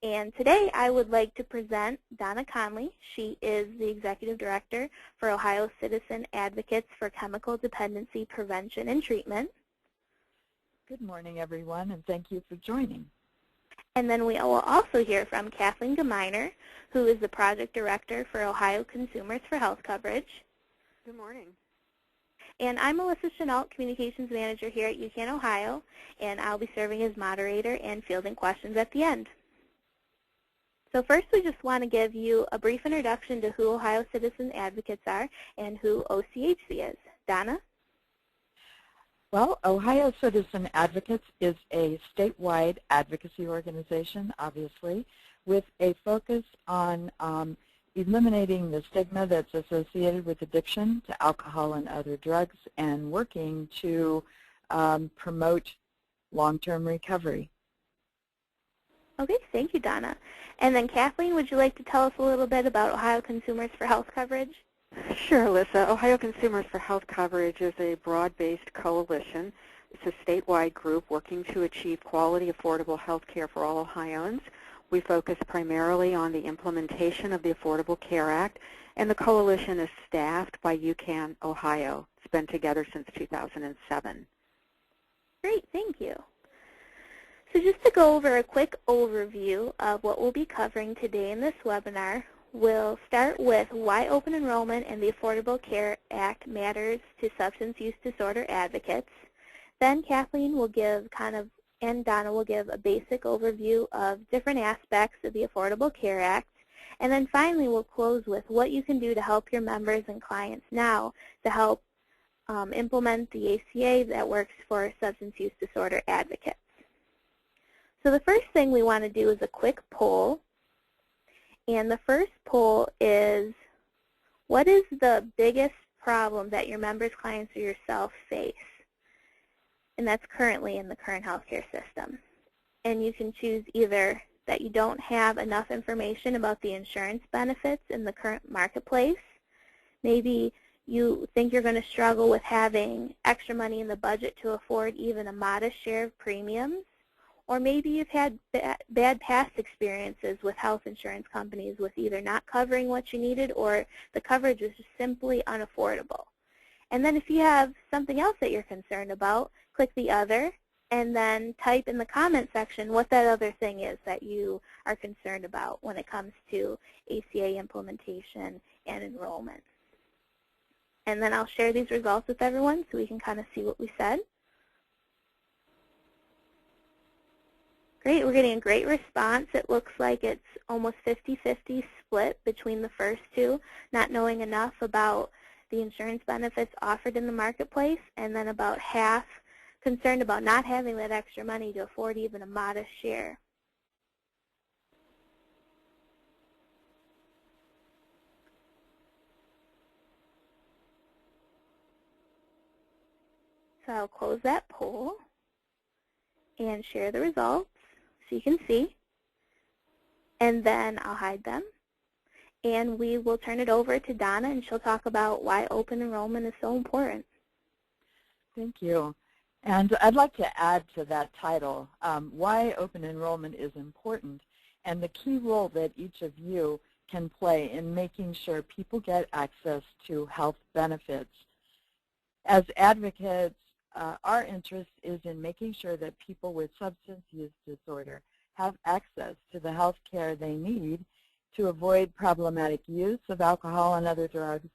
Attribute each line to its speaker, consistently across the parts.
Speaker 1: And today I would like to present Donna Conley. She is the Executive Director for Ohio Citizen Advocates for Chemical Dependency Prevention and Treatment.
Speaker 2: Good morning, everyone, and thank you for joining.
Speaker 1: And then we will also hear from Kathleen Geminer, who is the Project Director for Ohio Consumers for Health Coverage.
Speaker 3: Good morning.
Speaker 1: And I'm Melissa Chenault, Communications Manager here at UHCAN, Ohio, and I'll be serving as moderator and fielding questions at the end. So first, we just want to give you a brief introduction to who Ohio Citizen Advocates are and who OCHC is. Donna?
Speaker 2: Well, Ohio Citizen Advocates is a statewide advocacy organization, obviously, with a focus on eliminating the stigma that's associated with addiction to alcohol and other drugs and working to promote long-term recovery.
Speaker 1: Okay, thank you, Donna. And then Kathleen, would you like to tell us a little bit about Ohio Consumers for Health Coverage?
Speaker 3: Sure, Alyssa. Ohio Consumers for Health Coverage is a broad-based coalition. It's a statewide group working to achieve quality, affordable health care for all Ohioans. We focus primarily on the implementation of the Affordable Care Act, and the coalition is staffed by UHCAN, Ohio. It's been together since 2007.
Speaker 1: Great, thank you. So just to go over a quick overview of what we'll be covering today in this webinar, we'll start with why open enrollment and the Affordable Care Act matters to substance use disorder advocates. Then Kathleen will give and Donna will give a basic overview of different aspects of the Affordable Care Act. And then finally, we'll close with what you can do to help your members and clients now to help implement the ACA that works for substance use disorder advocates. So the first thing we want to do is a quick poll. And the first poll is, what is the biggest problem that your members, clients, or yourself face? And that's currently in the current healthcare system. And you can choose either that you don't have enough information about the insurance benefits in the current marketplace. Maybe you think you're going to struggle with having extra money in the budget to afford even a modest share of premiums. Or maybe you've had bad past experiences with health insurance companies with either not covering what you needed or the coverage is just simply unaffordable. And then if you have something else that you're concerned about, click the other and then type in the comment section what that other thing is that you are concerned about when it comes to ACA implementation and enrollment. And then I'll share these results with everyone so we can kind of see what we said. Great, we're getting a great response. It looks like it's almost 50-50 split between the first two, not knowing enough about the insurance benefits offered in the marketplace, and then about half concerned about not having that extra money to afford even a modest share. So I'll close that poll and share the results so you can see. And then I'll hide them. And we will turn it over to Donna, and she'll talk about why open enrollment is so important.
Speaker 2: Thank you. And I'd like to add to that title, why open enrollment is important and the key role that each of you can play in making sure people get access to health benefits. As advocates, our interest is in making sure that people with substance use disorder have access to the health care they need to avoid problematic use of alcohol and other drugs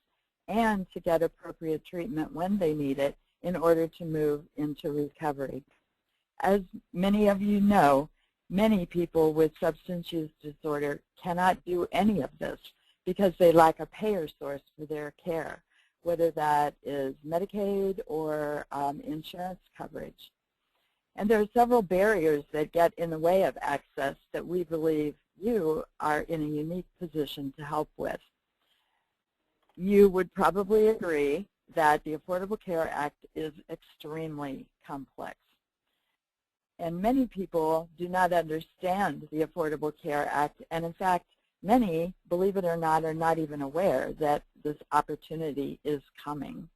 Speaker 2: and to get appropriate treatment when they need it in order to move into recovery. As many of you know, many people with substance use disorder cannot do any of this because they lack a payer source for their care, whether that is Medicaid or insurance coverage. And there are several barriers that get in the way of access that we believe you are in a unique position to help with. You would probably agree that the Affordable Care Act is extremely complex. And many people do not understand the Affordable Care Act, and in fact, many, believe it or not, are not even aware that this opportunity is coming.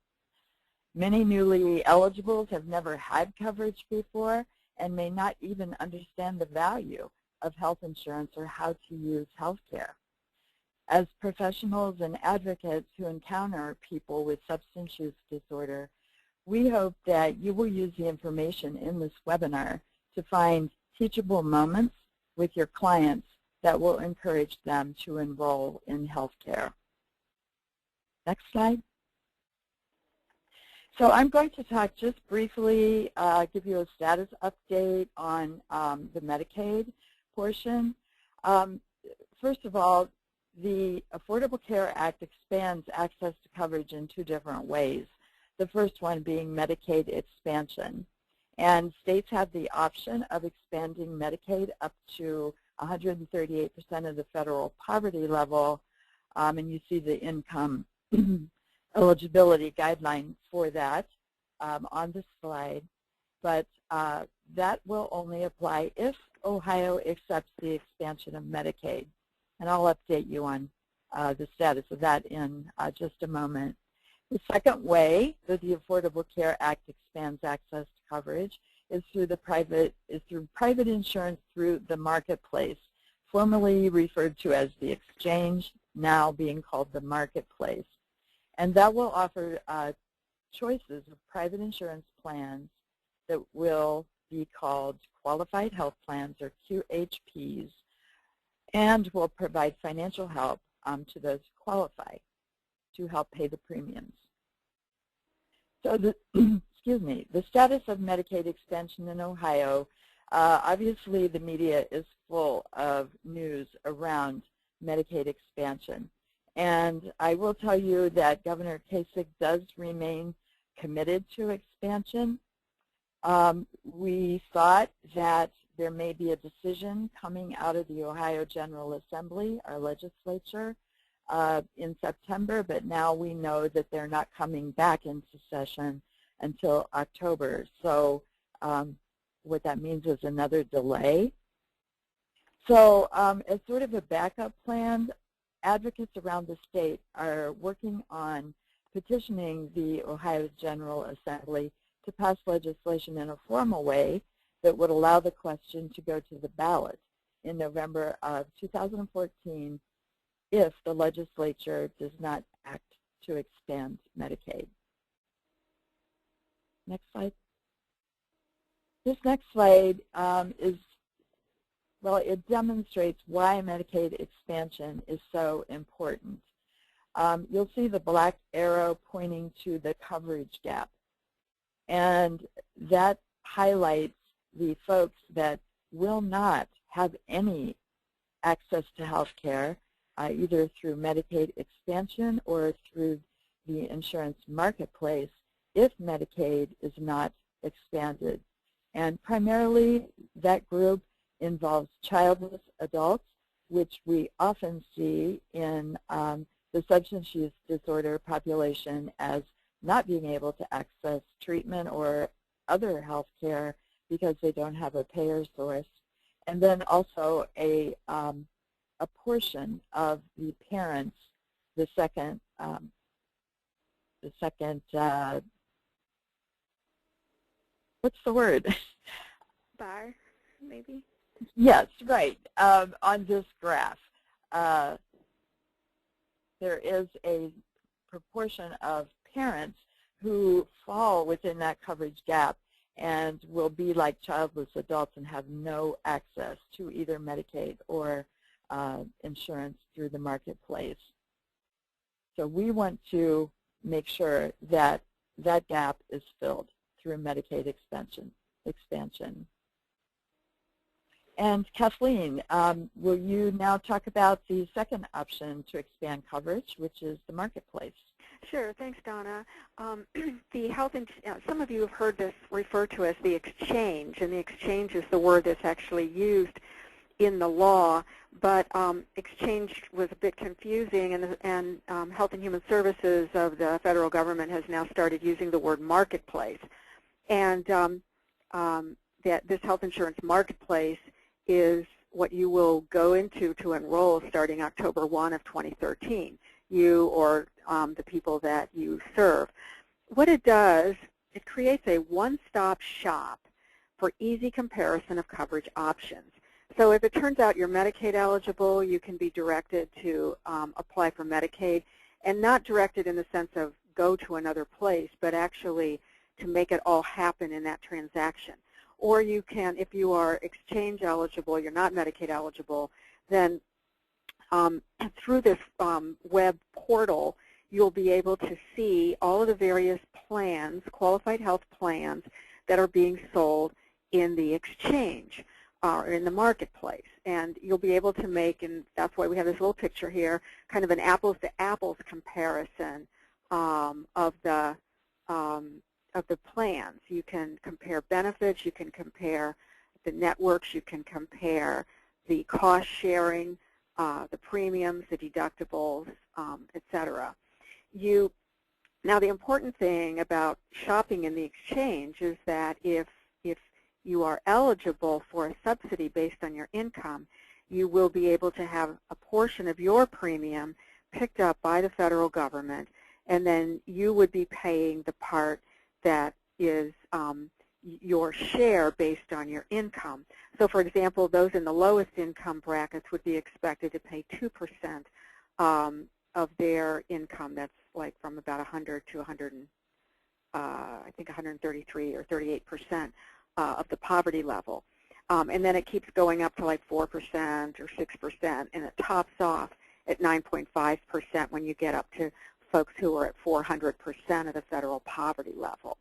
Speaker 2: Many newly eligibles have never had coverage before and may not even understand the value of health insurance or how to use health care. As professionals and advocates who encounter people with substance use disorder, we hope that you will use the information in this webinar to find teachable moments with your clients that will encourage them to enroll in health care. Next slide. So I'm going to talk just briefly, give you a status update on the Medicaid portion. First of all, the Affordable Care Act expands access to coverage in two different ways. The first one being Medicaid expansion. And states have the option of expanding Medicaid up to 138% of the federal poverty level. And you see the income eligibility guideline for that on the slide. But that will only apply if Ohio accepts the expansion of Medicaid. And I'll update you on the status of that in just a moment. The second way that the Affordable Care Act expands access to coverage is through private insurance through the marketplace, formerly referred to as the exchange, now being called the marketplace. And that will offer choices of private insurance plans that will be called qualified health plans, or QHPs, and will provide financial help to those who qualify to help pay the premiums. So excuse me, the status of Medicaid expansion in Ohio, obviously the media is full of news around Medicaid expansion. And I will tell you that Governor Kasich does remain committed to expansion. We thought that there may be a decision coming out of the Ohio General Assembly, our legislature, in September, but now we know that they're not coming back into session until October. So what that means is another delay. So as sort of a backup plan, advocates around the state are working on petitioning the Ohio General Assembly to pass legislation in a formal way that would allow the question to go to the ballot in November of 2014 if the legislature does not act to expand Medicaid. Next slide. This next slide it demonstrates why Medicaid expansion is so important. You'll see the black arrow pointing to the coverage gap. And that highlights the folks that will not have any access to health care, either through Medicaid expansion or through the insurance marketplace, if Medicaid is not expanded. And primarily that group involves childless adults, which we often see in the substance use disorder population as not being able to access treatment or other health care because they don't have a payer source. And then also a portion of the parents, the second what's the word?
Speaker 1: Bar, maybe?
Speaker 2: Yes, right. On this graph, there is a proportion of parents who fall within that coverage gap and will be like childless adults and have no access to either Medicaid or insurance through the marketplace. So we want to make sure that that gap is filled through Medicaid expansion. And Kathleen, will you now talk about the second option to expand coverage, which is the marketplace?
Speaker 3: Sure. Thanks, Donna. Some of you have heard this referred to as the exchange, and the exchange is the word that's actually used in the law, but exchange was a bit confusing, and Health and Human Services of the federal government has now started using the word marketplace. And this health insurance marketplace is what you will go into to enroll starting October 1 of 2013, you or the people that you serve. What it does, it creates a one-stop shop for easy comparison of coverage options. So if it turns out you're Medicaid eligible, you can be directed to apply for Medicaid, and not directed in the sense of go to another place, but actually to make it all happen in that transaction. Or you can, if you are exchange eligible, you're not Medicaid eligible, then through this web portal, you'll be able to see all of the various plans, qualified health plans, that are being sold in the exchange or in the marketplace. And you'll be able to make, and that's why we have this little picture here, kind of an apples-to-apples comparison of the plans. You can compare benefits, you can compare the networks, you can compare the cost sharing, the premiums, the deductibles, etc. Now the important thing about shopping in the exchange is that if you are eligible for a subsidy based on your income, you will be able to have a portion of your premium picked up by the federal government, and then you would be paying the part that is your share based on your income. So for example, those in the lowest income brackets would be expected to pay 2% of their income. That's like from about 100 to 100, I think 133 or 38% of the poverty level. And then it keeps going up to like 4% or 6%, and it tops off at 9.5% when you get up to folks who are at 400% of the federal poverty level.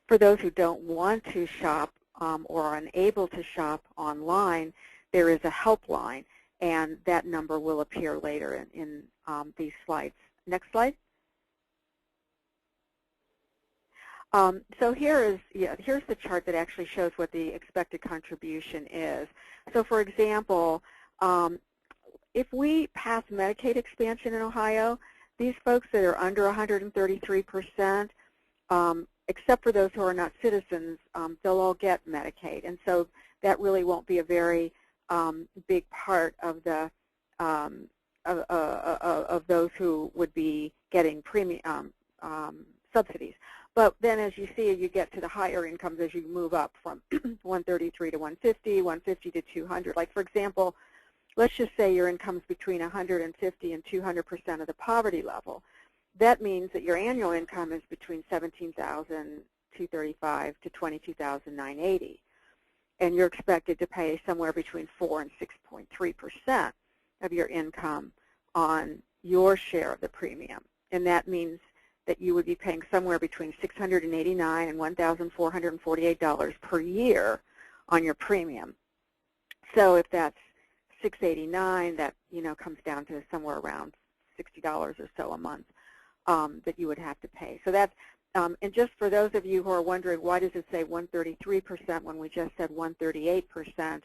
Speaker 3: For those who don't want to shop or are unable to shop online, there is a helpline, and that number will appear later in these slides. Next slide. So here's the chart that actually shows what the expected contribution is. So for example, if we pass Medicaid expansion in Ohio, these folks that are under 133%, except for those who are not citizens, they'll all get Medicaid. And so that really won't be a very big part of the of those who would be getting premium subsidies. But then as you see, you get to the higher incomes as you move up from 133 to 150, 150 to 200. Like for example, let's just say your income's between 150 and 200% of the poverty level. That means that your annual income is between $17,235 to $22,980, and you're expected to pay somewhere between 4 and 6.3% of your income on your share of the premium, and that means that you would be paying somewhere between $689 and $1,448 per year on your premium. So if that's $689, that comes down to somewhere around $60 or so a month that you would have to pay. So that's and just for those of you who are wondering why does it say 133% when we just said 138%,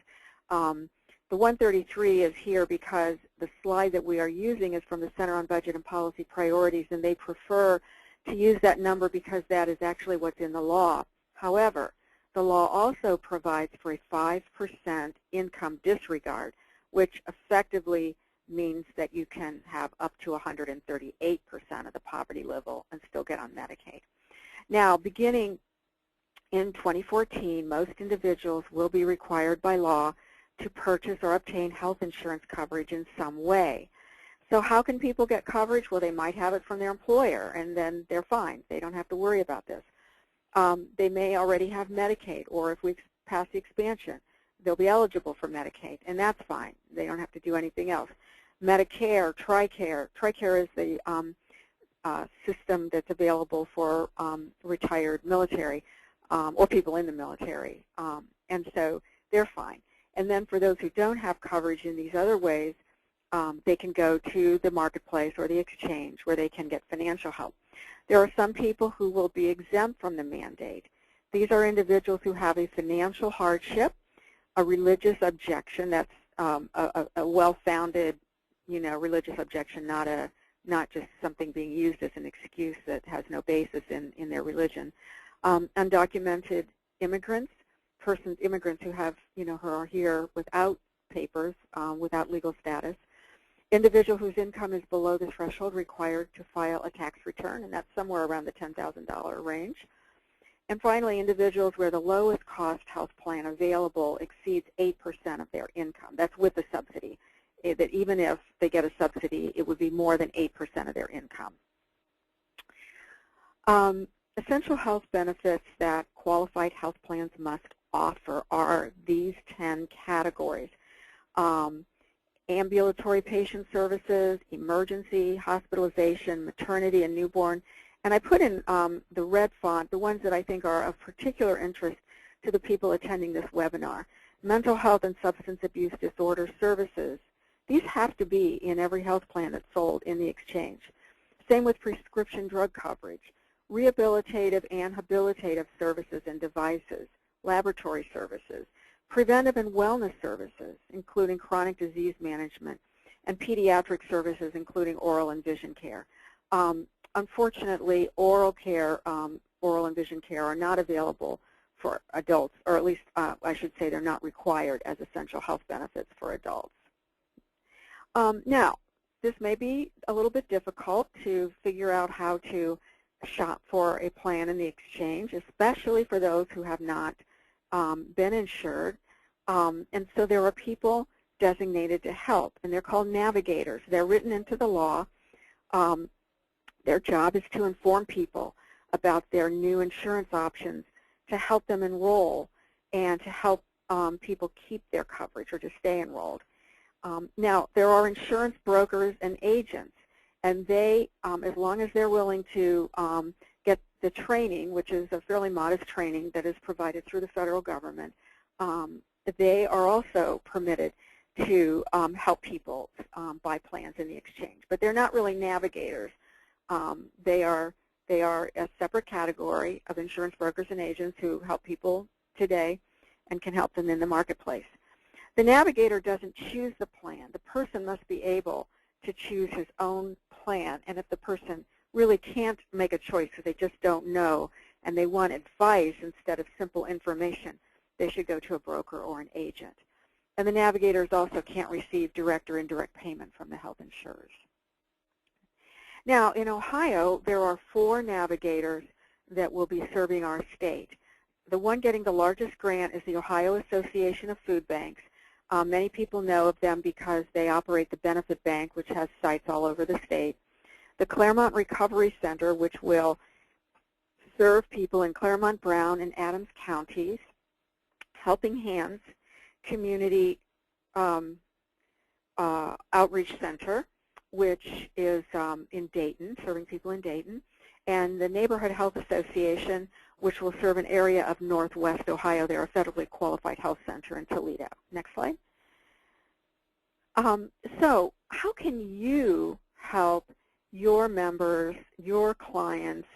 Speaker 3: the 133 is here because the slide that we are using is from the Center on Budget and Policy Priorities, and they prefer to use that number because that is actually what's in the law. However, the law also provides for a 5% income disregard, which effectively means that you can have up to 138% of the poverty level and still get on Medicaid. Now, beginning in 2014, most individuals will be required by law to purchase or obtain health insurance coverage in some way. So how can people get coverage? Well, they might have it from their employer, and then they're fine. They don't have to worry about this. They may already have Medicaid, or if we pass the expansion, they'll be eligible for Medicaid, and that's fine. They don't have to do anything else. Medicare, TRICARE. TRICARE is the system that's available for retired military or people in the military, and so they're fine. And then for those who don't have coverage in these other ways, they can go to the marketplace or the exchange where they can get financial help. There are some people who will be exempt from the mandate. These are individuals who have a financial hardship, a religious objection that's a well-founded, religious objection, not just something being used as an excuse that has no basis in their religion. Undocumented immigrants, immigrants who have, who are here without papers, without legal status. Individual whose income is below the threshold required to file a tax return, and that's somewhere around the $10,000 range. And finally, individuals where the lowest cost health plan available exceeds 8% of their income. That's with the subsidy. That even if they get a subsidy, it would be more than 8% of their income. Essential health benefits that qualified health plans must offer are these 10 categories. Ambulatory patient services, emergency, hospitalization, maternity and newborn. And I put in the red font, the ones that I think are of particular interest to the people attending this webinar. Mental health and substance abuse disorder services. These have to be in every health plan that's sold in the exchange. Same with prescription drug coverage. Rehabilitative and habilitative services and devices, laboratory services, preventive and wellness services, including chronic disease management, and pediatric services, including oral and vision care. Unfortunately, oral and vision care are not available for adults, or at least I should say they're not required as essential health benefits for adults. Now, this may be a little bit difficult to figure out how to shop for a plan in the exchange, especially for those who have not been insured. And so there are people designated to help, and they're called navigators. They're written into the law. Their job is to inform people about their new insurance options, to help them enroll, and to help people keep their coverage or to stay enrolled. Now, there are insurance brokers and agents, and they, as long as they're willing to get the training, which is a fairly modest training that is provided through the federal government, they are also permitted to help people buy plans in the exchange. But they're not really navigators. They are a separate category of insurance brokers and agents who help people today and can help them in the marketplace. The navigator doesn't choose the plan. The person must be able to choose his own plan, and if the person really can't make a choice because they just don't know and they want advice instead of simple information, they should go to a broker or an agent. And the navigators also can't receive direct or indirect payment from the health insurers. Now, in Ohio, there are 4 navigators that will be serving our state. The one getting the largest grant is the Ohio Association of Food Banks. Many people know of them because they operate the Benefit Bank, which has sites all over the state. The Claremont Recovery Center, which will serve people in Claremont, Brown, and Adams counties. Helping Hands Community Outreach Center, which is in Dayton, serving people in Dayton. And the Neighborhood Health Association, which will serve an area of Northwest Ohio. They're a federally qualified health center in Toledo. Next slide. So how can you help your members, your clients,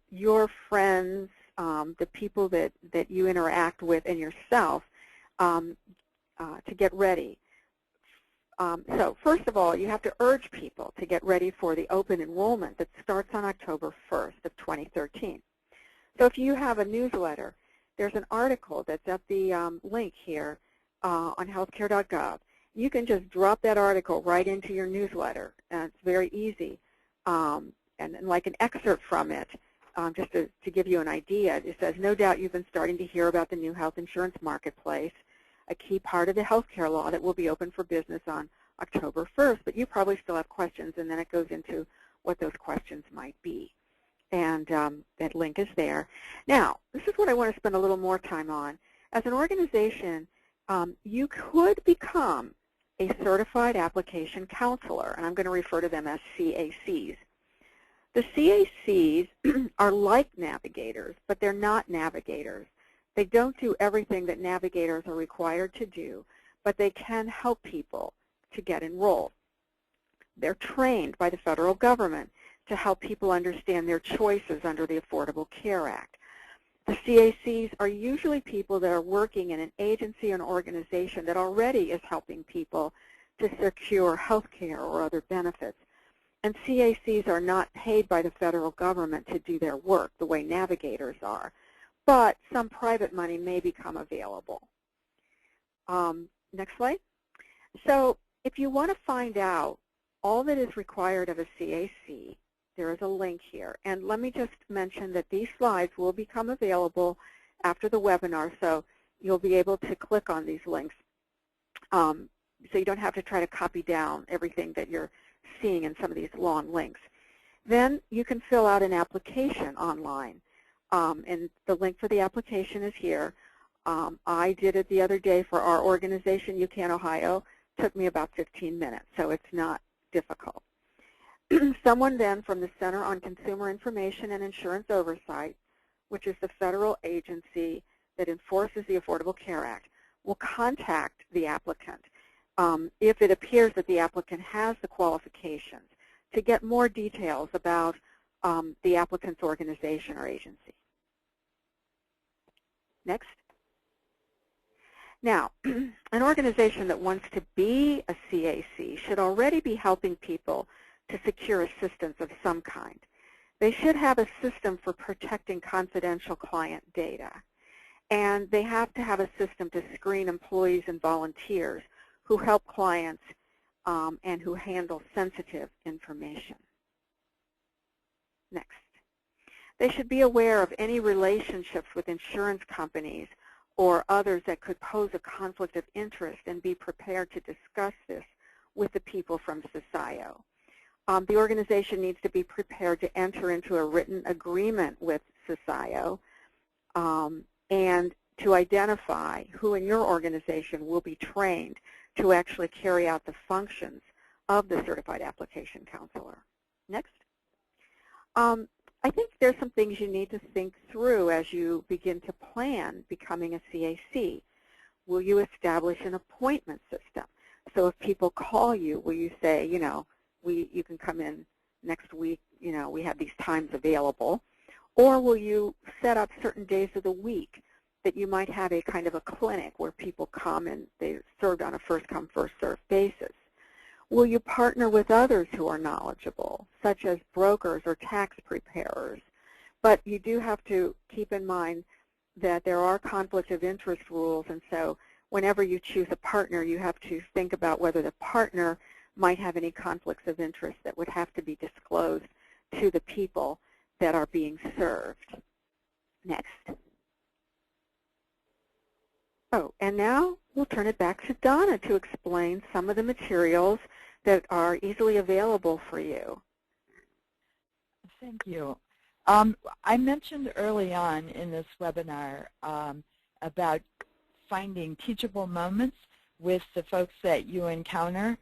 Speaker 3: your friends, the people that you interact with, and yourself to get ready? So first of all, you have to urge people to get ready for the open enrollment that starts on October 1st of 2013. So if you have a newsletter, there's an article that's at the link here on healthcare.gov. You can just drop that article right into your newsletter, and it's very easy. And like an excerpt from it, just to give you an idea, it says, no doubt you've been starting to hear about the new health insurance marketplace, a key part of the health care law that will be open for business on October 1st, but you probably still have questions, and then it goes into what those questions might be. And that link is there. Now, this is what I want to spend a little more time on. As an organization, you could become a certified application counselor, and I'm going to refer to them as CACs. The CACs are like navigators, but they're not navigators. They don't do everything that navigators are required to do, but they can help people to get enrolled. They're trained by the federal government to help people understand their choices under the Affordable Care Act. The CACs are usually people that are working in an agency or an organization that already is helping people to secure health care or other benefits. And CACs are not paid by the federal government to do their work the way navigators are, but some private money may become available. Next slide. So if you want to find out all that is required of a CAC, there is a link here. And let me just mention that these slides will become available after the webinar, so you'll be able to click on these links. So you don't have to try to copy down everything that you're seeing in some of these long links. Then you can fill out an application online. And the link for the application is here. I did it the other day for our organization, UHCAN Ohio. It took me about 15 minutes, so it's not difficult. Someone then from the Center on Consumer Information and Insurance Oversight, which is the federal agency that enforces the Affordable Care Act, will contact the applicant if it appears that the applicant has the qualifications to get more details about the applicant's organization or agency. Next. Now, an organization that wants to be a CAC should already be helping people to secure assistance of some kind. They should have a system for protecting confidential client data. And they have to have a system to screen employees and volunteers who help clients and who handle sensitive information. Next. They should be aware of any relationships with insurance companies or others that could pose a conflict of interest and be prepared to discuss this with the people from CCIO. The organization needs to be prepared to enter into a written agreement with CCIO and to identify who in your organization will be trained to actually carry out the functions of the Certified Application Counselor. Next. I think there's some things you need to think through as you begin to plan becoming a CAC. Will you establish an appointment system? So if people call you, will you say, you know, you can come in next week, you know, we have these times available? Or will you set up certain days of the week that you might have a kind of a clinic where people come and they're served on a first-come, first-served basis? Will you partner with others who are knowledgeable, such as brokers or tax preparers? But you do have to keep in mind that there are conflict of interest rules, and so whenever you choose a partner, you have to think about whether the partner might have any conflicts of interest that would have to be disclosed to the people that are being served. Next. Oh, and now we'll turn it back to Donna to explain some of the materials that are easily available for you.
Speaker 2: Thank you. I mentioned early on in this webinar about finding teachable moments with the folks that you encounter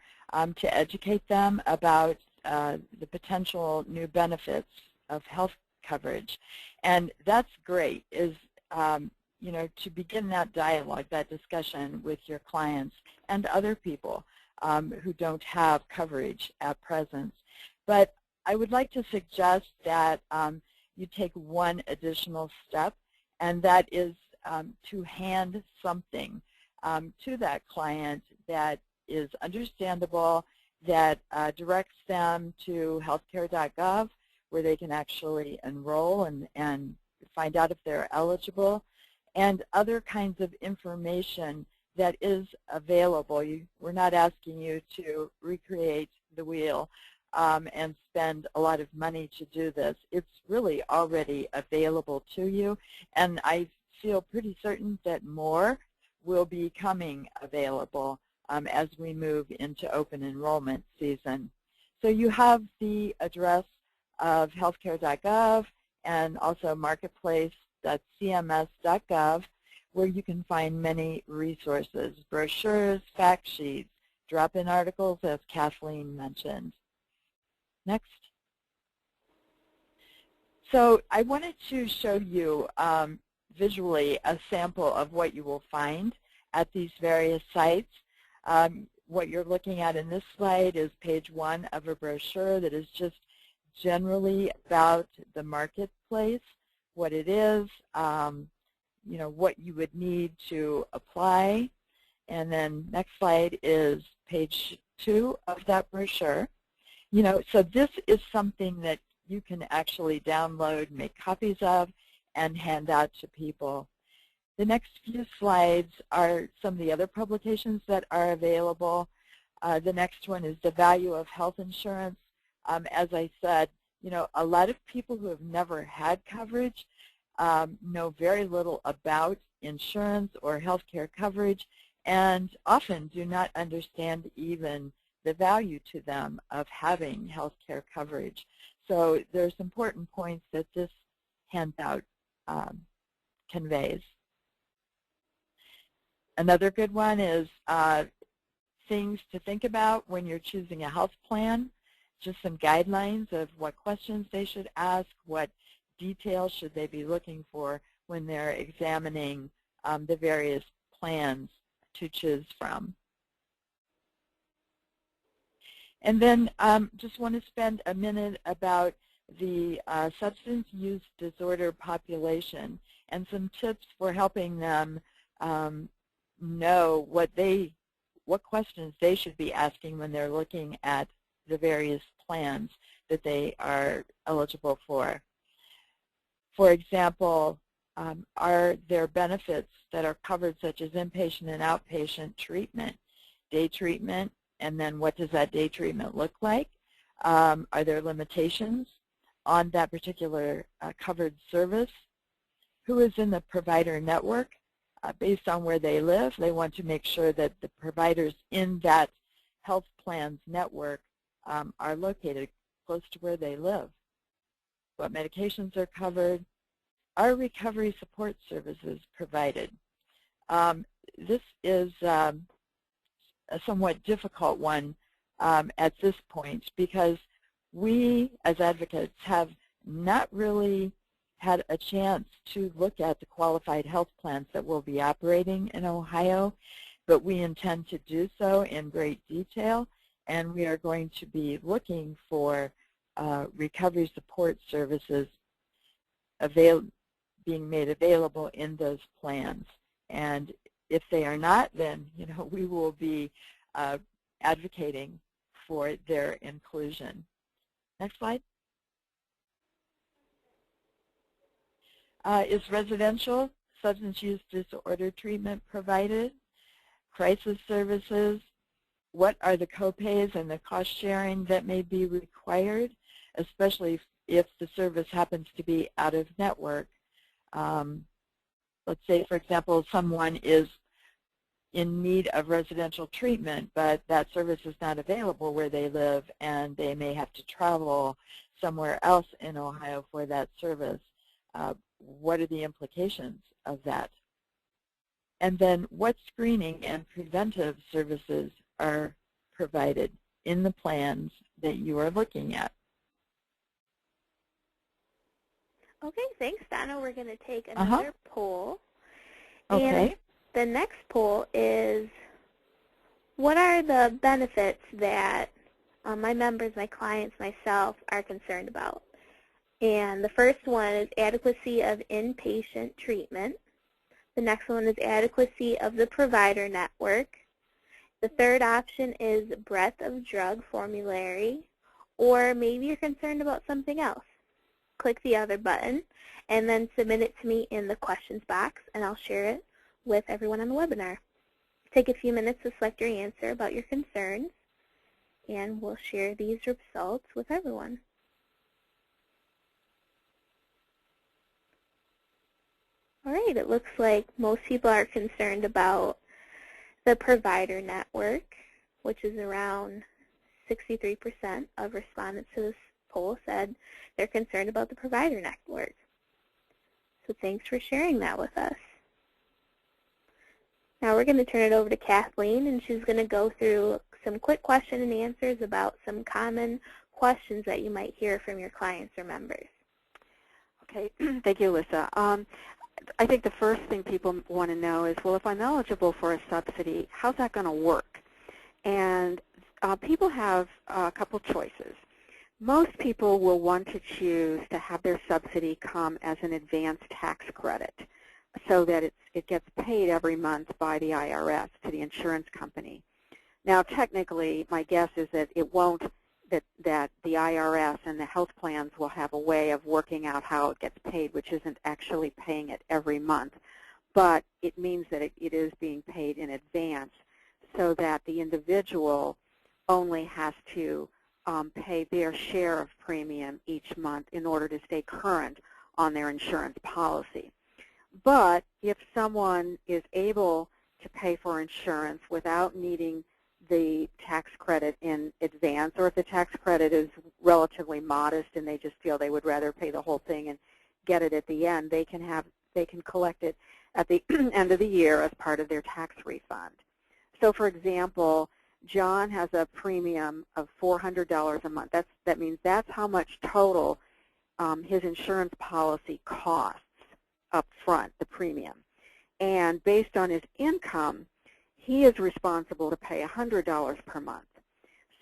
Speaker 2: to educate them about the potential new benefits of health coverage. And that's great, is you know, to begin that dialogue, that discussion with your clients and other people who don't have coverage at present. But I would like to suggest that you take one additional step, and that is to hand something to that client that is understandable, that directs them to healthcare.gov, where they can actually enroll and find out if they're eligible, and other kinds of information that is available. We're not asking you to recreate the wheel and spend a lot of money to do this. It's really already available to you, and I feel pretty certain that more will be coming available as we move into open enrollment season. So you have the address of healthcare.gov and also marketplace.cms.gov, where you can find many resources, brochures, fact sheets, drop-in articles, as Kathleen mentioned. Next. So I wanted to show you visually a sample of what you will find at these various sites. What you're looking at in this slide is page 1 of a brochure that is just generally about the marketplace, what it is, you know, what you would need to apply. And then next slide is page 2 of that brochure. You know, so this is something that you can actually download, make copies of, and hand out to people. The next few slides are some of the other publications that are available. The next one is The Value of Health Insurance. As I said, You know, a lot of people who have never had coverage know very little about insurance or healthcare coverage, and often do not understand even the value to them of having healthcare coverage. So there's important points that this handout conveys. Another good one is things to think about when you're choosing a health plan, just some guidelines of what questions they should ask, what details should they be looking for when they're examining the various plans to choose from. And then just want to spend a minute about the substance use disorder population and some tips for helping them know what questions they should be asking when they're looking at the various plans that they are eligible for. For example, are there benefits that are covered, such as inpatient and outpatient treatment, day treatment, and then what does that day treatment look like? Are there limitations on that particular covered service? Who is in the provider network? Based on where they live, they want to make sure that the providers in that health plan's network are located close to where they live. What medications are covered? Are recovery support services provided? This is a somewhat difficult one at this point, because we as advocates have not really had a chance to look at the qualified health plans that will be operating in Ohio, but we intend to do so in great detail, and we are going to be looking for recovery support services being made available in those plans. And if they are not, then we will be advocating for their inclusion. Next slide. Is residential substance use disorder treatment provided? Crisis services? What are the copays and the cost sharing that may be required, especially if the service happens to be out of network? Let's say, for example, someone is in need of residential treatment, but that service is not available where they live, and they may have to travel somewhere else in Ohio for that service. What are the implications of that? And then what screening and preventive services are provided in the plans that you are looking at?
Speaker 1: Okay, thanks, Donna. We're going to take another poll.
Speaker 2: Okay.
Speaker 1: And the next poll is, what are the benefits that my members, my clients, myself are concerned about? And the first one is adequacy of inpatient treatment. The next one is adequacy of the provider network. The third option is breadth of drug formulary, or maybe you're concerned about something else. Click the other button and then submit it to me in the questions box, and I'll share it with everyone on the webinar. Take a few minutes to select your answer about your concerns, and we'll share these results with everyone. All right, it looks like most people are concerned about the provider network, which is around 63% of respondents to this poll said they're concerned about the provider network. So thanks for sharing that with us. Now we're going to turn it over to Kathleen, and she's going to go through some quick question and answers about some common questions that you might hear from your clients or members.
Speaker 3: Okay, thank you, Alyssa. I think the first thing people want to know is, well, if I'm eligible for a subsidy, how's that going to work? And people have a couple choices. Most people will want to choose to have their subsidy come as an advanced tax credit so that it gets paid every month by the IRS to the insurance company. Now, technically, my guess is that it won't, that the IRS and the health plans will have a way of working out how it gets paid, which isn't actually paying it every month. But it means that it is being paid in advance so that the individual only has to pay their share of premium each month in order to stay current on their insurance policy. But if someone is able to pay for insurance without needing the tax credit in advance, or if the tax credit is relatively modest and they just feel they would rather pay the whole thing and get it at the end, they can collect it at the end of the year as part of their tax refund. So for example, John has a premium of $400 a month. That means that's how much total his insurance policy costs up front, the premium. And based on his income, he is responsible to pay $100 per month.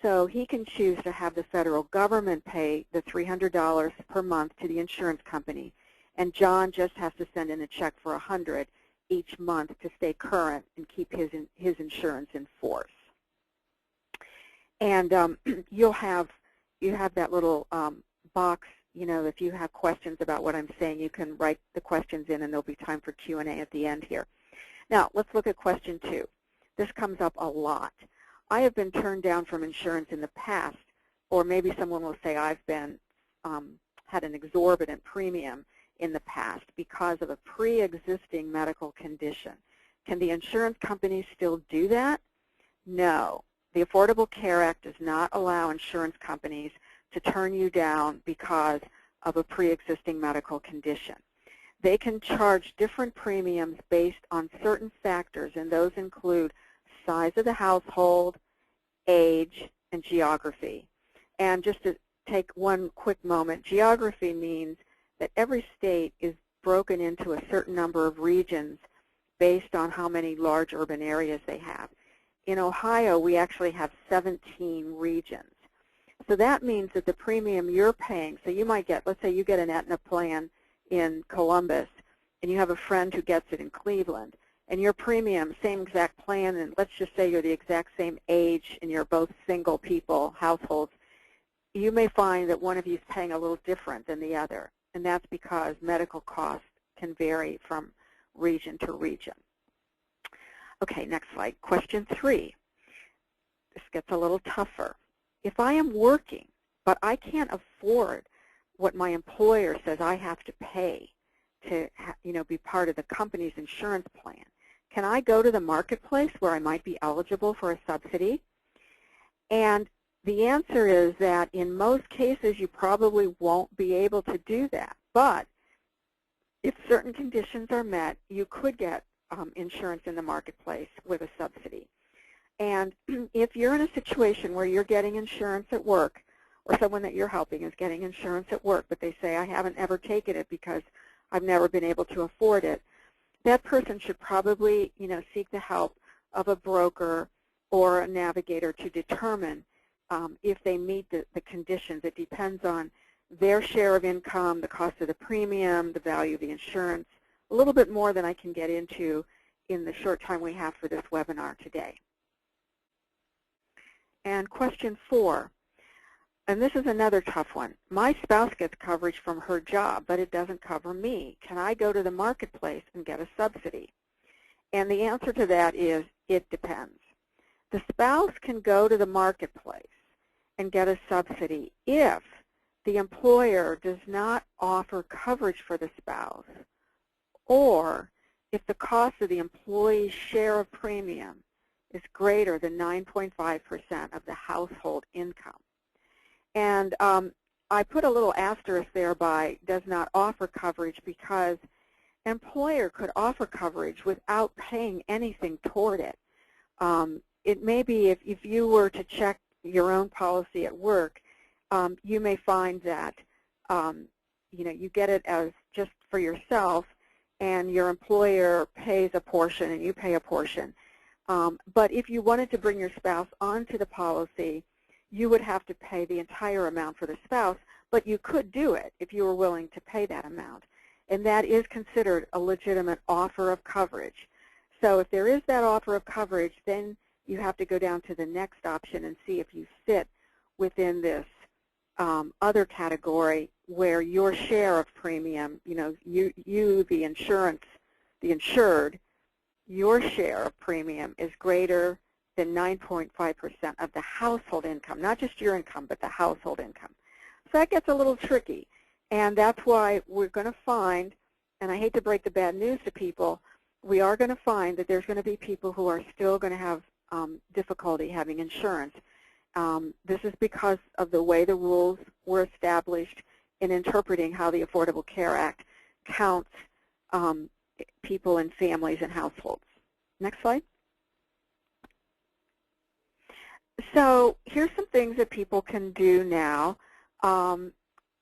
Speaker 3: So he can choose to have the federal government pay the $300 per month to the insurance company, and John just has to send in a check for $100 each month to stay current and keep his insurance in force. And you have that little box. You know, if you have questions about what I'm saying, you can write the questions in, and there'll be time for Q&A at the end here. Now, let's look at question 2. This comes up a lot. I have been turned down from insurance in the past, or maybe someone will say I've been had an exorbitant premium in the past because of a pre-existing medical condition. Can the insurance company still do that? No. The Affordable Care Act does not allow insurance companies to turn you down because of a pre-existing medical condition. They can charge different premiums based on certain factors, and those include size of the household, age, and geography. And just to take one quick moment, geography means that every state is broken into a certain number of regions based on how many large urban areas they have. In Ohio, we actually have 17 regions. So that means that the premium you're paying, so you might get, let's say you get an Aetna plan in Columbus, and you have a friend who gets it in Cleveland, and your premium, same exact plan, and let's just say you're the exact same age and you're both single people, households, you may find that one of you is paying a little different than the other, and that's because medical costs can vary from region to region. Okay, next slide. Question 3. This gets a little tougher. If I am working, but I can't afford what my employer says I have to pay to be part of the company's insurance plan, can I go to the marketplace where I might be eligible for a subsidy? And the answer is that in most cases you probably won't be able to do that. But if certain conditions are met, you could get insurance in the marketplace with a subsidy. And if you're in a situation where you're getting insurance at work, or someone that you're helping is getting insurance at work, but they say, I haven't ever taken it because I've never been able to afford it, that person should probably seek the help of a broker or a navigator to determine if they meet the conditions. It depends on their share of income, the cost of the premium, the value of the insurance, a little bit more than I can get into in the short time we have for this webinar today. And question 4, and this is another tough one. My spouse gets coverage from her job, but it doesn't cover me. Can I go to the marketplace and get a subsidy? And the answer to that is it depends. The spouse can go to the marketplace and get a subsidy if the employer does not offer coverage for the spouse, or if the cost of the employee's share of premium is greater than 9.5% of the household income. And I put a little asterisk there by does not offer coverage because employer could offer coverage without paying anything toward it. It may be if you were to check your own policy at work, you may find that you get it as just for yourself, and your employer pays a portion and you pay a portion. But if you wanted to bring your spouse onto the policy, you would have to pay the entire amount for the spouse, but you could do it if you were willing to pay that amount. And that is considered a legitimate offer of coverage. So if there is that offer of coverage, then you have to go down to the next option and see if you fit within this other category where your share of premium, you the insured, your share of premium is greater than 9.5% of the household income, not just your income, but the household income. So that gets a little tricky, and that's why we're going to find, and I hate to break the bad news to people, we are going to find that there's going to be people who are still going to have difficulty having insurance. This is because of the way the rules were established in interpreting how the Affordable Care Act counts people and families and households. Next slide. So here's some things that people can do now.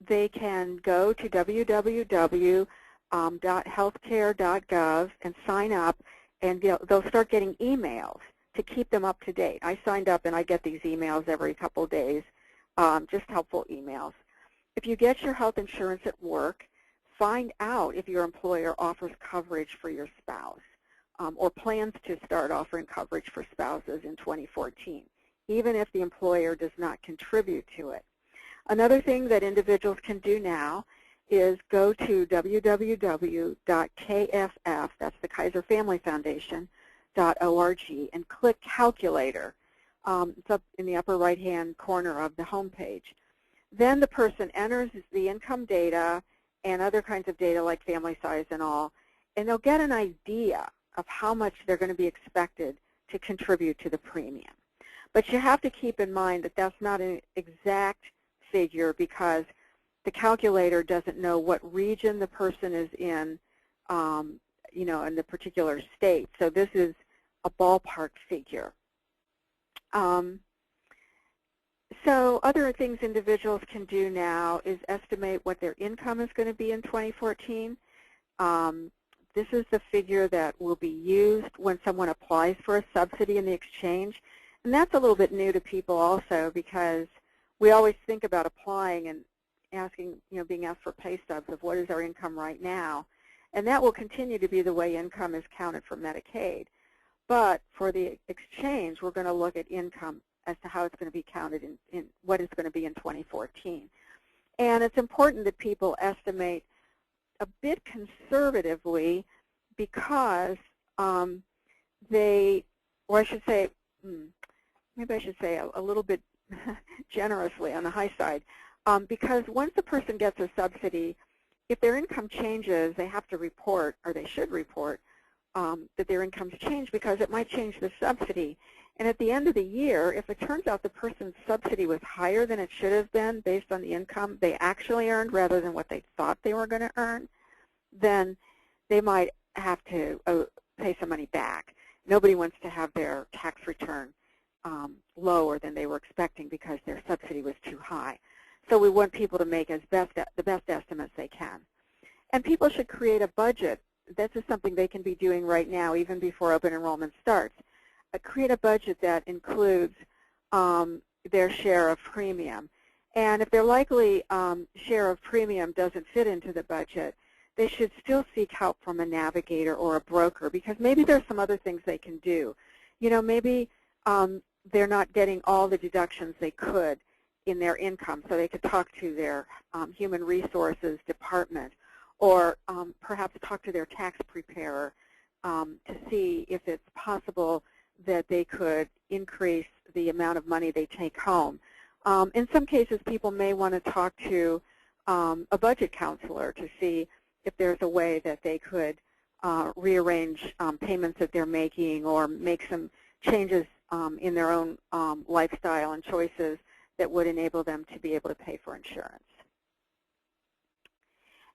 Speaker 3: They can go to www.healthcare.gov and sign up, and they'll start getting emails to keep them up to date. I signed up and I get these emails every couple of days, just helpful emails. If you get your health insurance at work, find out if your employer offers coverage for your spouse or plans to start offering coverage for spouses in 2014, even if the employer does not contribute to it. Another thing that individuals can do now is go to www.kff, that's the Kaiser Family Foundation, .org, and click Calculator. It's up in the upper right-hand corner of the home page. Then the person enters the income data and other kinds of data like family size and all, and they'll get an idea of how much they're going to be expected to contribute to the premium. But you have to keep in mind that that's not an exact figure because the calculator doesn't know what region the person is in, you know, in the particular state. So this is a ballpark figure. So other things individuals can do now is estimate what their income is going to be in 2014. This is the figure that will be used when someone applies for a subsidy in the exchange. And that's a little bit new to people also because we always think about applying and asking, you know, being asked for pay stubs of what is our income right now. And that will continue to be the way income is counted for Medicaid. But for the exchange, we're going to look at income as to how it's going to be counted in what it's going to be in 2014. And it's important that people estimate a bit conservatively because they, or I should say, maybe I should say a little bit generously on the high side, because once a person gets a subsidy, if their income changes, they have to report, or they should report, that their income's changed because it might change the subsidy. And at the end of the year, if it turns out the person's subsidy was higher than it should have been based on the income they actually earned rather than what they thought they were going to earn, then they might have to pay some money back. Nobody wants to have their tax return lower than they were expecting because their subsidy was too high. So we want people to make the best estimates they can. And people should create a budget. This is something they can be doing right now, even before open enrollment starts. Create a budget that includes their share of premium. And if their likely share of premium doesn't fit into the budget, they should still seek help from a navigator or a broker because maybe there's some other things they can do. You know, maybe they're not getting all the deductions they could in their income, so they could talk to their human resources department or perhaps talk to their tax preparer to see if it's possible that they could increase the amount of money they take home. In some cases, people may want to talk to a budget counselor to see if there's a way that they could rearrange payments that they're making or make some changes in their own lifestyle and choices that would enable them to be able to pay for insurance.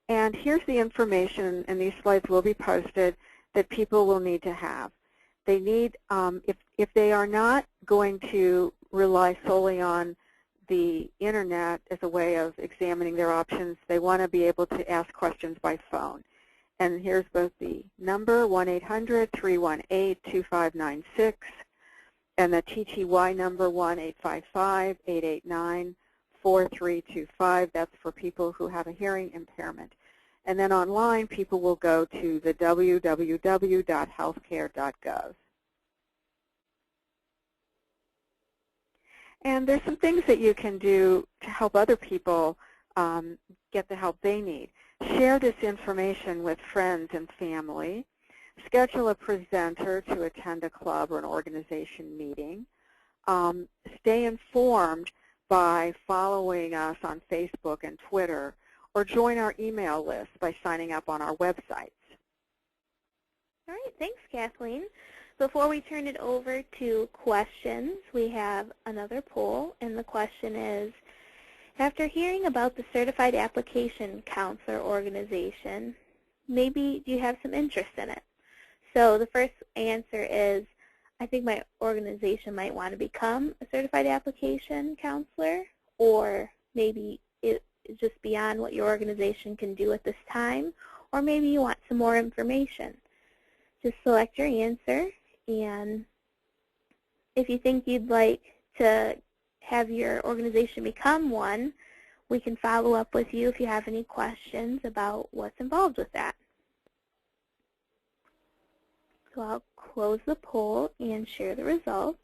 Speaker 3: And here's the information, and these slides will be posted, that people will need to have. They need, if they are not going to rely solely on the internet as a way of examining their options, they want to be able to ask questions by phone. And here's both the number, 1-800-318-2596, and the TTY number, 1-855-889-4325. That's for people who have a hearing impairment. And then online, people will go to the www.healthcare.gov. And there's some things that you can do to help other people get the help they need. Share this information with friends and family. schedule a presenter to attend a club or an organization meeting. Stay informed by following us on Facebook and Twitter, or join our email list by signing up on our websites.
Speaker 1: All right, thanks, Kathleen. Before we turn it over to questions, we have another poll, and the question is, after hearing about the Certified Application Counselor organization, maybe do you have some interest in it? So the first answer is, I think my organization might want to become a Certified Application Counselor, or maybe it is just beyond what your organization can do at this time, or maybe you want some more information. Just select your answer, and if you think you'd like to have your organization become one, we can follow up with you if you have any questions about what's involved with that. So I'll close the poll and share the results.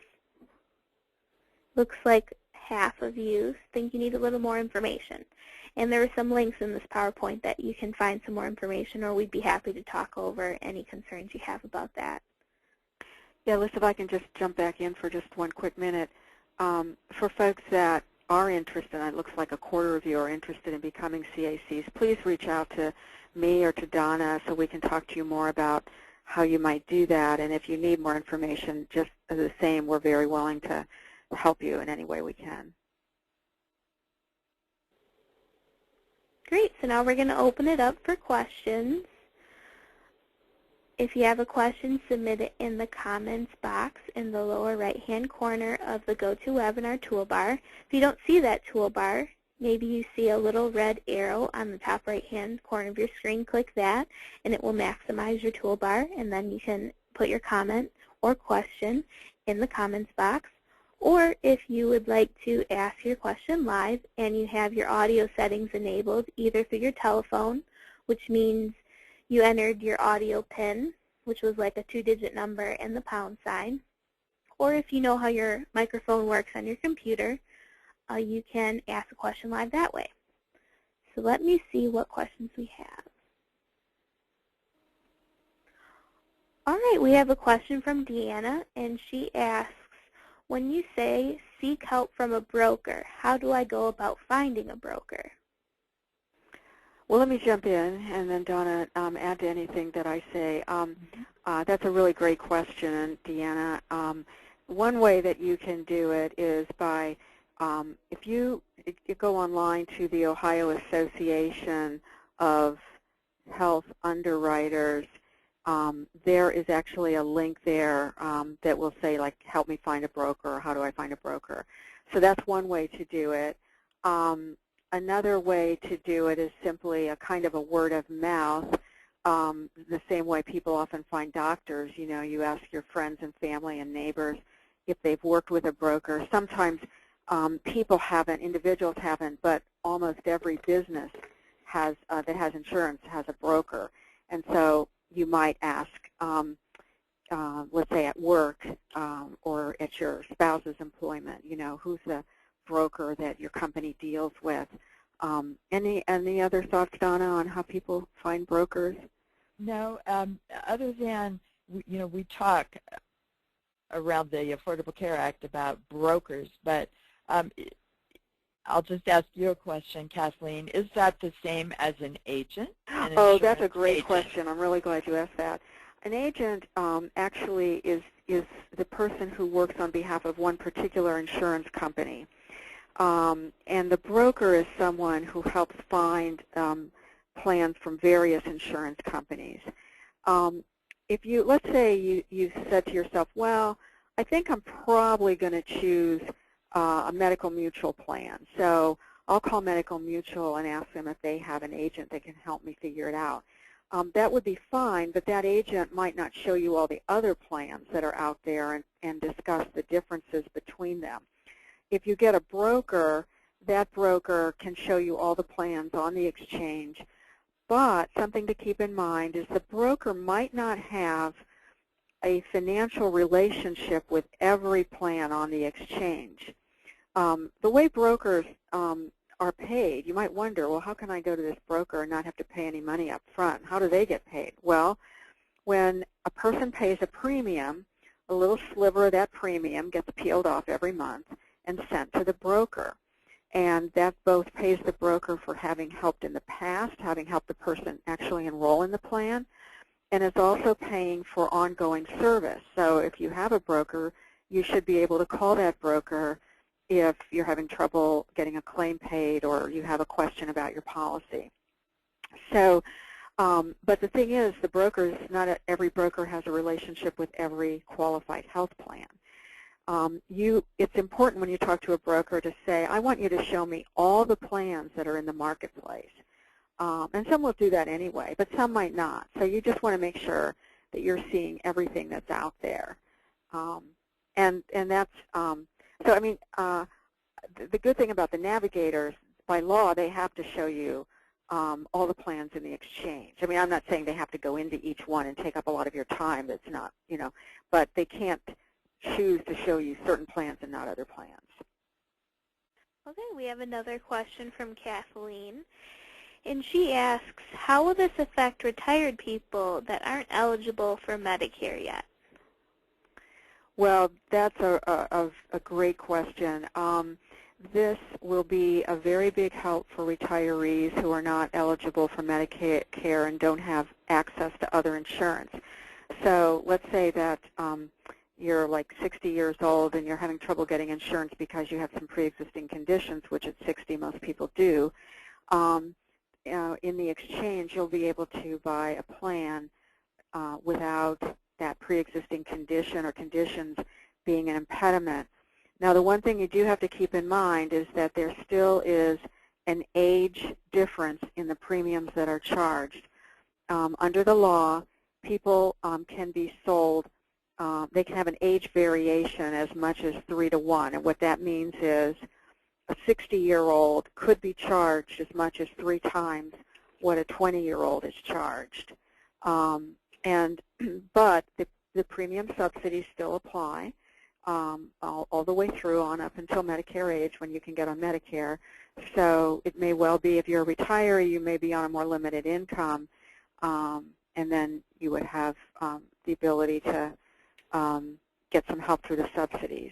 Speaker 1: Looks like half of you think you need a little more information. And there are some links in this PowerPoint that you can find some more information, or we'd be happy to talk over any concerns you have about that.
Speaker 3: Yeah, Liz, if I can just jump back in for just one quick minute. For folks that are interested, and it looks like a quarter of you are interested in becoming CACs, please reach out to me or to Donna so we can talk to you more about how you might do that. And if you need more information, just the same, we're very willing to help you in any way we can.
Speaker 1: Great, so now we're going to open it up for questions. If you have a question, submit it in the comments box in the lower right-hand corner of the GoToWebinar toolbar. If you don't see that toolbar, maybe you see a little red arrow on the top right-hand corner of your screen. Click that, and it will maximize your toolbar, and then you can put your comment or question in the comments box. Or if you would like to ask your question live and you have your audio settings enabled, either through your telephone, which means you entered your audio PIN, which was like a 2-digit number, and the pound sign. Or if you know how your microphone works on your computer, you can ask a question live that way. So let me see what questions we have. All right, we have a question from Deanna, and she asks, when you say seek help from a broker, how do I go about finding a broker?
Speaker 3: Well, let me jump in, and then Donna, add to anything that I say. That's a really great question, Deanna. One way that you can do it is by, if you go online to the Ohio Association of Health Underwriters, there is actually a link there that will say, like, help me find a broker, or how do I find a broker. So that's one way to do it. Another way to do it is simply a kind of a word of mouth, the same way people often find doctors. You know, you ask your friends and family and neighbors if they've worked with a broker. Sometimes people haven't, individuals haven't, but almost every business has that has insurance has a broker. And so you might ask, let's say at work or at your spouse's employment, you know, who's the broker that your company deals with. Any other thoughts, Donna, on how people find brokers?
Speaker 2: No, other than, you know, we talk around the Affordable Care Act about brokers, but I'll just ask you a question, Kathleen. Is that the same as an agent?
Speaker 3: Oh, that's a great question. I'm really glad you asked that. An agent actually is the person who works on behalf of one particular insurance company. And the broker is someone who helps find plans from various insurance companies. If you, let's say you said to yourself, well, I think I'm probably going to choose a medical mutual plan. So I'll call Medical Mutual and ask them if they have an agent that can help me figure it out. That would be fine, but that agent might not show you all the other plans that are out there and discuss the differences between them. If you get a broker, that broker can show you all the plans on the exchange, but something to keep in mind is the broker might not have a financial relationship with every plan on the exchange. The way brokers are paid, you might wonder, well, how can I go to this broker and not have to pay any money up front? How do they get paid? Well, when a person pays a premium, a little sliver of that premium gets peeled off every month and sent to the broker. And that both pays the broker for having helped in the past, having helped the person actually enroll in the plan, and it's also paying for ongoing service. So if you have a broker, you should be able to call that broker if you're having trouble getting a claim paid or you have a question about your policy. So, but the thing is, the brokers, not every broker has a relationship with every qualified health plan. It's important when you talk to a broker to say, I want you to show me all the plans that are in the marketplace. And some will do that anyway, but some might not. So you just want to make sure that you're seeing everything that's out there. And that's, so I mean, the good thing about the navigators, by law, they have to show you all the plans in the exchange. I mean, I'm not saying they have to go into each one and take up a lot of your time. That's not, you know, but they can't choose to show you certain plans and not other plans.
Speaker 1: Okay, we have another question from Kathleen. And she asks, how will this affect retired people that aren't eligible for Medicare yet?
Speaker 3: Well, that's a great question. This will be a very big help for retirees who are not eligible for Medicare and don't have access to other insurance. So let's say that you're like 60 years old and you're having trouble getting insurance because you have some pre-existing conditions, which at 60 most people do. In the exchange, you'll be able to buy a plan without that pre-existing condition or conditions being an impediment. Now, the one thing you do have to keep in mind is that there still is an age difference in the premiums that are charged. Under the law, people can be sold, they can have an age variation as much as 3 to 1. And what that means is a 60-year-old could be charged as much as 3 times what a 20-year-old is charged. But the premium subsidies still apply all the way through on up until Medicare age when you can get on Medicare. So it may well be if you're a retiree, you may be on a more limited income, and then you would have the ability to get some help through the subsidies.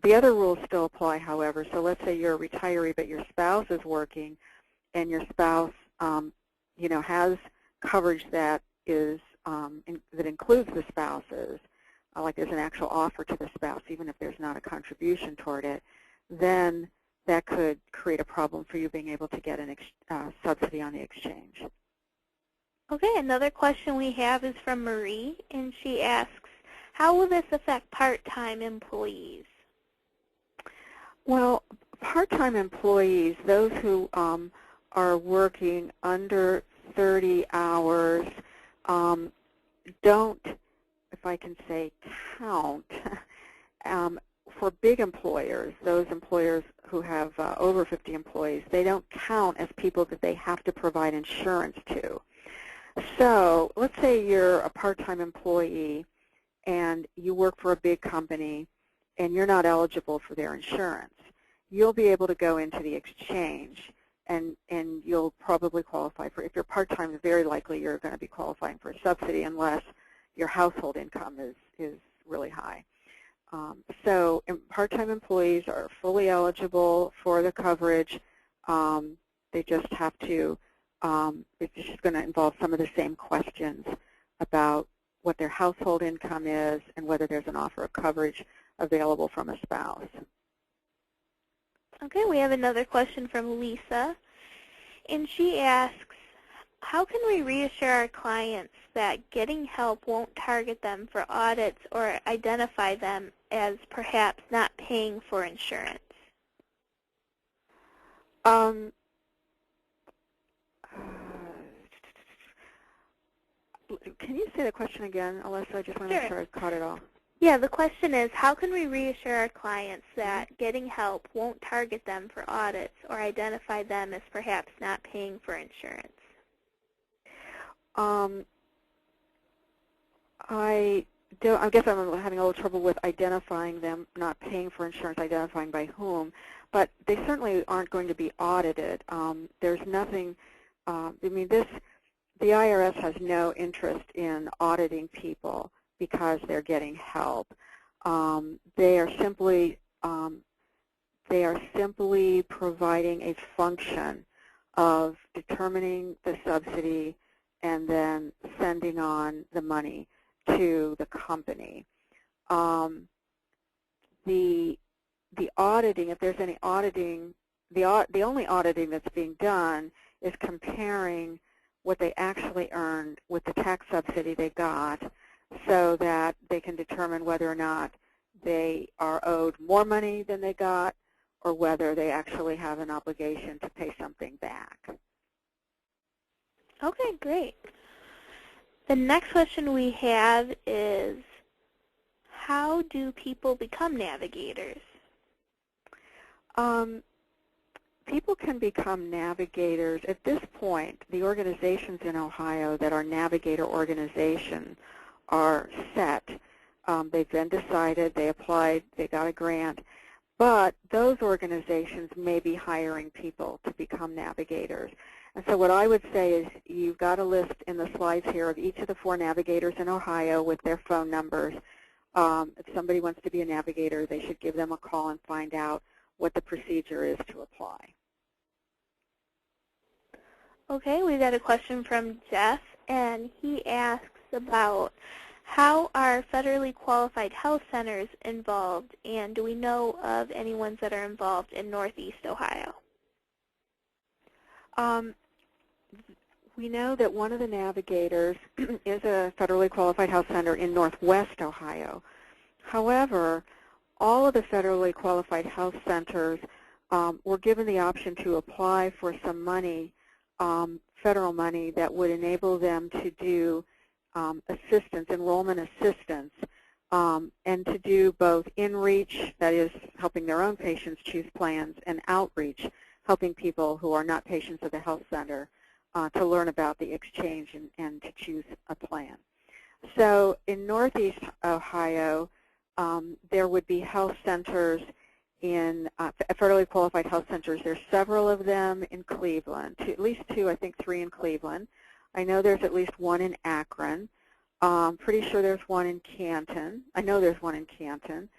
Speaker 3: The other rules still apply, however. So let's say you're a retiree, but your spouse is working, and your spouse, you know, has coverage that is that includes the spouses, like there's an actual offer to the spouse, even if there's not a contribution toward it. Then that could create a problem for you being able to get an subsidy on the exchange.
Speaker 1: Okay, another question we have is from Marie, and she asks, how will this affect part-time employees?
Speaker 3: Well, part-time employees, those who are working under 30 hours, don't, if I can say, count. For big employers, those employers who have over 50 employees, they don't count as people that they have to provide insurance to. So let's say you're a part-time employee and you work for a big company and you're not eligible for their insurance. You'll be able to go into the exchange and you'll probably qualify for, if you're part-time, very likely you're going to be qualifying for a subsidy unless your household income is really high. So part-time employees are fully eligible for the coverage. They just have to, it's just going to involve some of the same questions about what their household income is and whether there's an offer of coverage available from a spouse.
Speaker 1: Okay, we have another question from Lisa, and she asks, how can we reassure our clients that getting help won't target them for audits or identify them as perhaps not paying for insurance?
Speaker 3: Can you say the question again, Alyssa? I just want to make sure I caught it all.
Speaker 1: Yeah, the question is, how can we reassure our clients that getting help won't target them for audits or identify them as perhaps not paying for insurance?
Speaker 3: I guess I'm having a little trouble with identifying them not paying for insurance, identifying by whom, but they certainly aren't going to be audited. There's nothing, I mean, the IRS has no interest in auditing people because they're getting help. They are simply providing a function of determining the subsidy and then sending on the money to the company. The auditing, if there's any auditing, the only auditing that's being done is comparing what they actually earned with the tax subsidy they got, so that they can determine whether or not they are owed more money than they got or whether they actually have an obligation to pay something back.
Speaker 1: Okay, great. The next question we have is, how do people become navigators?
Speaker 3: People can become navigators. At this point, the organizations in Ohio that are navigator organizations are set. They've been decided, they applied, they got a grant, but those organizations may be hiring people to become navigators. And so what I would say is you've got a list in the slides here of each of the 4 navigators in Ohio with their phone numbers. If somebody wants to be a navigator, they should give them a call and find out what the procedure is to apply.
Speaker 1: Okay, we've got a question from Jeff, and he asks about how are federally qualified health centers involved, and do we know of any ones that are involved in Northeast Ohio?
Speaker 3: We know that one of the navigators is a federally qualified health center in Northwest Ohio. However, all of the federally qualified health centers were given the option to apply for some money, federal money, that would enable them to do assistance, enrollment assistance, and to do both in-reach, that is helping their own patients choose plans, and outreach, helping people who are not patients of the health center to learn about the exchange and to choose a plan. So in Northeast Ohio, there would be health centers in federally qualified health centers. There's several of them in Cleveland, at least 2, I think 3 in Cleveland. I know there's at least 1 in Akron. Pretty sure there's 1 in Canton. I know there's 1 in Canton.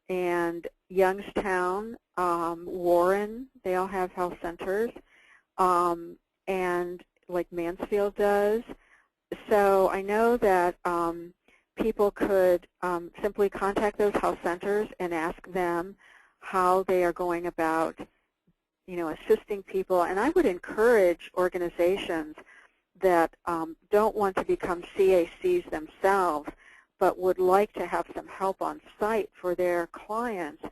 Speaker 3: And Youngstown, Warren, they all have health centers. And like Mansfield does. So I know that people could simply contact those health centers and ask them how they are going about, assisting people. And I would encourage organizations that don't want to become CACs themselves, but would like to have some help on site for their clients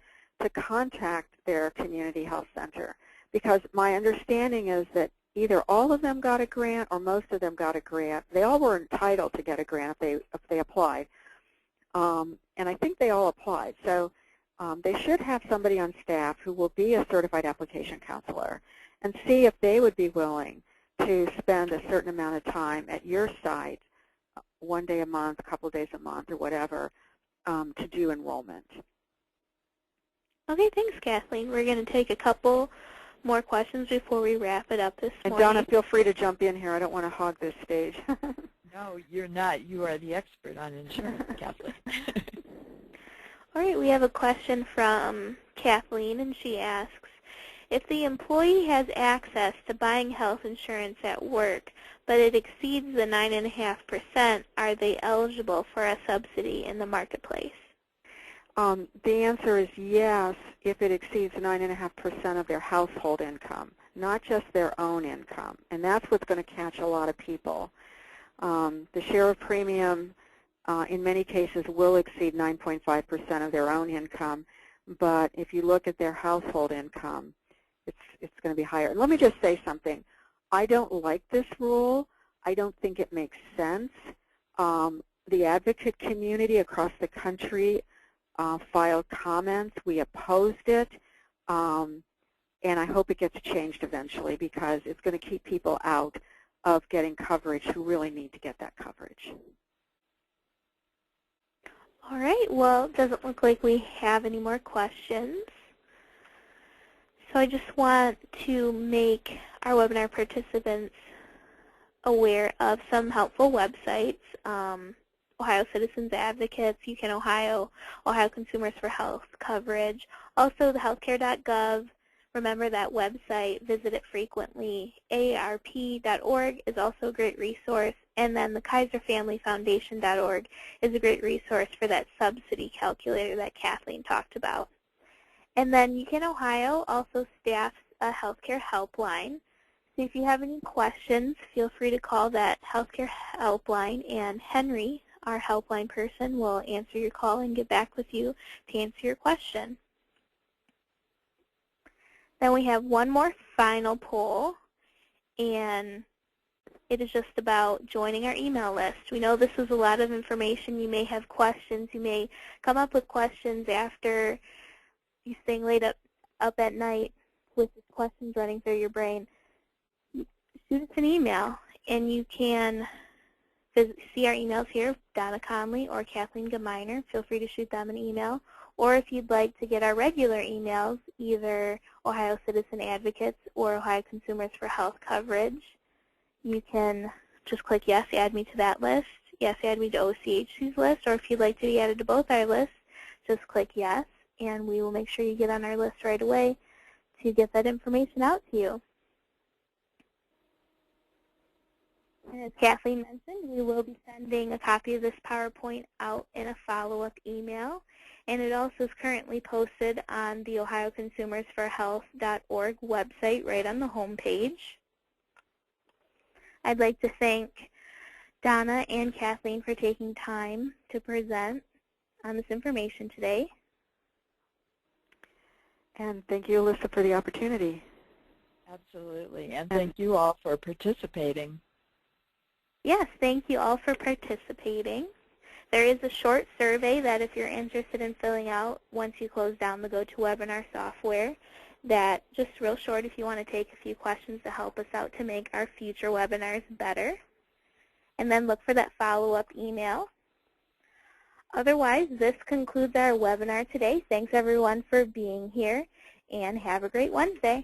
Speaker 3: to contact their community health center. Because my understanding is that either all of them got a grant or most of them got a grant. They all were entitled to get a grant if they applied. And I think they all applied. So they should have somebody on staff who will be a certified application counselor and see if they would be willing to spend a certain amount of time at your site, 1 day a month, a couple of days a month, or whatever, to do enrollment.
Speaker 1: Okay, thanks, Kathleen. We're going to take a couple more questions before we wrap it up this morning.
Speaker 3: And Donna, feel free to jump in here. I don't want to hog this stage.
Speaker 2: No, you're not. You are the expert on insurance, Kathleen.
Speaker 1: All right, we have a question from Kathleen, and she asks, if the employee has access to buying health insurance at work, but it exceeds the 9.5%, are they eligible for a subsidy in the marketplace?
Speaker 3: The answer is yes, if it exceeds 9.5% of their household income, not just their own income. And that's what's going to catch a lot of people. The share of premium in many cases will exceed 9.5% of their own income, but if you look at their household income, it's going to be higher. And let me just say something. I don't like this rule. I don't think it makes sense. The advocate community across the country filed comments. We opposed it, and I hope it gets changed eventually because it's going to keep people out of getting coverage who really need to get that coverage.
Speaker 1: All right, well, it doesn't look like we have any more questions. So I just want to make our webinar participants aware of some helpful websites. Ohio Citizens Advocates, UHCAN Ohio, Ohio Consumers for Health Coverage, also the healthcare.gov. Remember that website, visit it frequently. AARP.org is also a great resource, and then the KaiserFamilyFoundation.org is a great resource for that subsidy calculator that Kathleen talked about. And then UHCAN Ohio also staffs a healthcare helpline. So if you have any questions, feel free to call that healthcare helpline, and Henry, our helpline person, will answer your call and get back with you to answer your question. Then we have one more final poll, and it is just about joining our email list. We know this is a lot of information. You may have questions. You may come up with questions after you staying late up at night with these questions running through your brain. Shoot us an email, and you can see our emails here, Donna Conley or Kathleen Gemeiner. Feel free to shoot them an email. Or if you'd like to get our regular emails, either Ohio Citizen Advocates or Ohio Consumers for Health Coverage, you can just click yes, add me to that list. Yes, add me to OCHC's list. Or if you'd like to be added to both our lists, just click yes, and we will make sure you get on our list right away to get that information out to you. And as Kathleen mentioned, we will be sending a copy of this PowerPoint out in a follow-up email. And it also is currently posted on the OhioConsumersForHealth.org website right on the home page. I'd like to thank Donna and Kathleen for taking time to present on this information today.
Speaker 3: And thank you, Alyssa, for the opportunity.
Speaker 2: Absolutely. And thank you all for participating.
Speaker 1: Yes, thank you all for participating. There is a short survey that if you're interested in filling out once you close down the GoToWebinar software, that just real short if you want to take a few questions to help us out to make our future webinars better. And then look for that follow-up email. Otherwise, this concludes our webinar today. Thanks everyone for being here, and have a great Wednesday.